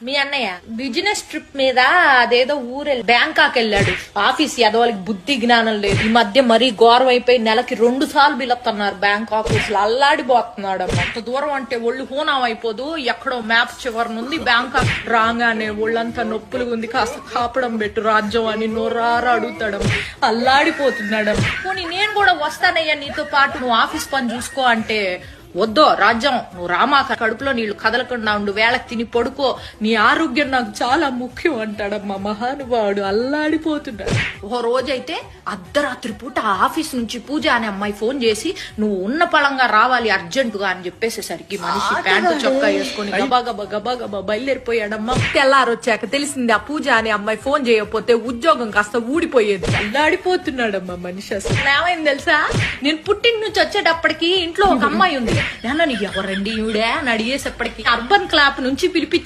మీ అన్నయ్య business trip మీద అదేదో ఊరెళ్ళి బ్యాంకాక్ వెళ్ళాడు. ఆఫీస్ ఎదవాళ్ళకి బుద్ధి జ్ఞానం లేదు. ఈ మధ్య మరీ ఘోరం అయిపోయి నెలకి 2 సార్లు పిలుస్తున్నారు బ్యాంకాక్. అసలు అల్లాడిపోతున్నాడు. అంత దూరం అంటే ఒళ్ళు హూనం అయిపోదు. ఎక్కడో మ్యాప్ చివరి నుండి బ్యాంకాక్ రాగానే ఒళ్ళంతా నొప్పులు ఉంది. కాస్త కాపడం పెట్టు రాజ్యం అని నోరారా అడుగుతాడు. అల్లాడిపోతున్నాడు. పోనీ నేను కూడా వస్తానయ్యా నీతో పాటు, నువ్వు ఆఫీస్ పని చూసుకో అంటే, వద్దో రాజ్యం నువ్వు రామా, కడుపులో నీళ్లు కదలకుండా ఉండు, వేళకి తిని పడుకో, నీ ఆరోగ్యం నాకు చాలా ముఖ్యం అంటాడమ్మా మహానుభావుడు. అల్లాడిపోతున్నాడు. ఓ రోజైతే అర్ధరాత్రి పూట ఆఫీస్ నుంచి పూజ అనే అమ్మాయి ఫోన్ చేసి నువ్వు ఉన్న పళంగా రావాలి అర్జెంటుగా అని చెప్పేసేసరికి మనిషి ప్యాంటు చొక్కా వేసుకుని గబా గబా గబా గబా బయలుదేరిపోయాడమ్మా. తెల్లారొచ్చాక తెలిసింది ఆ పూజ అనే అమ్మాయి ఫోన్ చేయకపోతే ఉద్యోగం కాస్త ఊడిపోయేది. అల్లాడిపోతున్నాడమ్మా మనిషి. అసలు ఏమైంది తెలుసా, నేను పుట్టిన నుంచి వచ్చేటప్పటికి ఇంట్లో ఒక అమ్మాయి ఉంది. నాన్న నీకు ఎవరండి ఈవిడే అని అడిగేసేప్పటికి అర్బన్ క్లాప్ నుంచి పిలిపించి